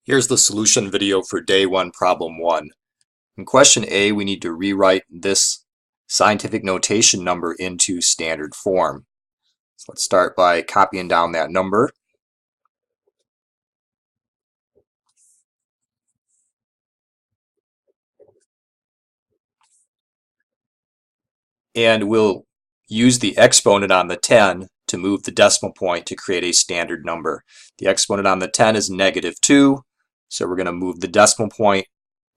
Here's the solution video for day 1, problem 1. In question A, we need to rewrite this scientific notation number into standard form. So let's start by copying down that number. And we'll use the exponent on the 10 to move the decimal point to create a standard number. The exponent on the 10 is -2, so we're going to move the decimal point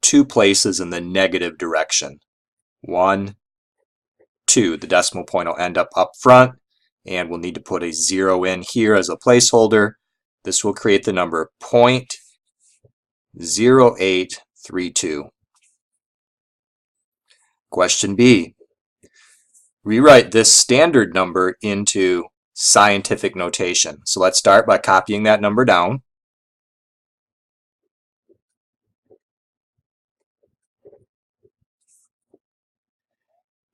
2 places in the negative direction. 1, 2. The decimal point will end up front, and we'll need to put a 0 in here as a placeholder. This will create the number 0.0832. Question B. Rewrite this standard number into scientific notation. So let's start by copying that number down.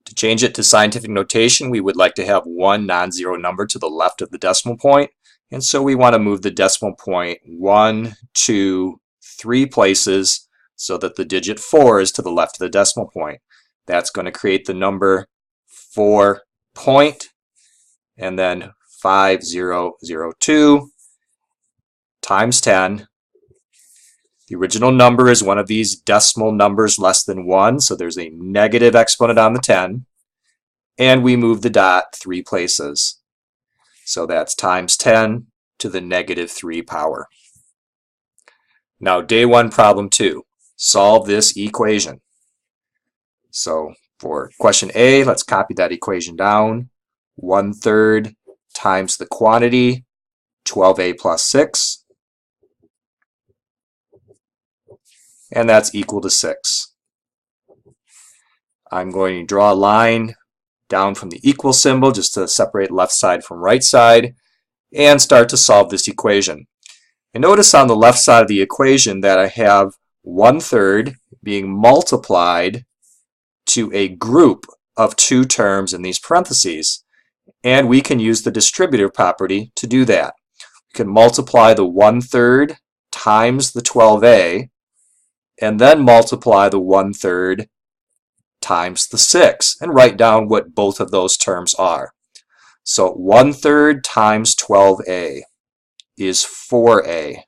To change it to scientific notation, we would like to have one non-zero number to the left of the decimal point, and so we want to move the decimal point 1, 2, 3 places so that the digit 4 is to the left of the decimal point. That's going to create the number 4 point and then 5002 times 10. The original number is one of these decimal numbers less than 1, so there's a negative exponent on the 10, and we move the dot 3 places. So that's times 10 to the -3 power. Now day 1, problem 2. Solve this equation. So for question A, let's copy that equation down. 1/3 times the quantity, 12a plus 6. And that's equal to 6. I'm going to draw a line down from the equal symbol just to separate left side from right side and start to solve this equation. And notice on the left side of the equation that I have 1/3 being multiplied to a group of 2 terms in these parentheses. And we can use the distributive property to do that. We can multiply the 1/3 times the 12a and then multiply the 1/3 times the 6 and write down what both of those terms are. So 1/3 times 12a is 4a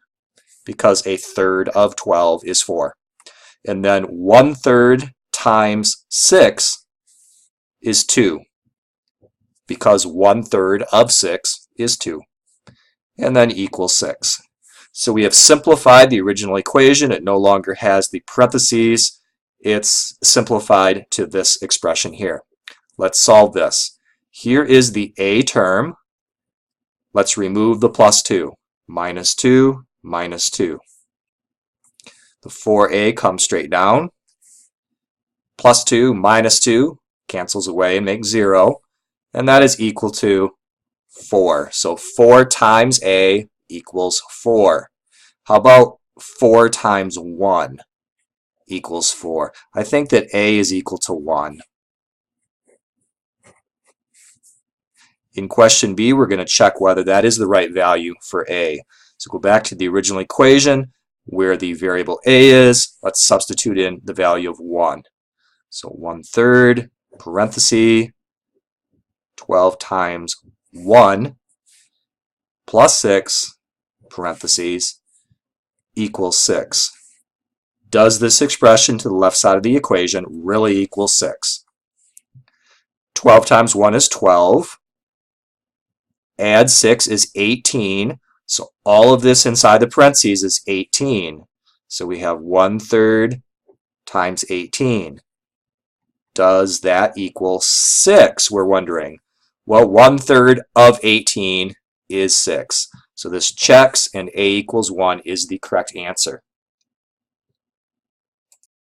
because a third of 12 is 4. And then 1/3 times 6 is 2 because 1/3 of 6 is 2, and then equals 6. So we have simplified the original equation. It no longer has the parentheses. It's simplified to this expression here. Let's solve this. Here is the a term. Let's remove the +2. -2, -2. The 4a comes straight down. +2 minus 2 cancels away and makes 0. And that is equal to 4. So 4 times a equals 4. How about 4 times 1 equals 4? I think that a is equal to 1. In question B, we're going to check whether that is the right value for a. So go back to the original equation where the variable a is. Let's substitute in the value of 1. So 1/3 parenthesis 12 times 1 plus 6 parentheses equals 6. Does this expression to the left side of the equation really equal 6? 12 times 1 is 12. Add 6 is 18. So all of this inside the parentheses is 18. So we have 1/3 times 18. Does that equal 6? We're wondering. Well, 1/3 of 18 is 6. So this checks, and a equals 1 is the correct answer.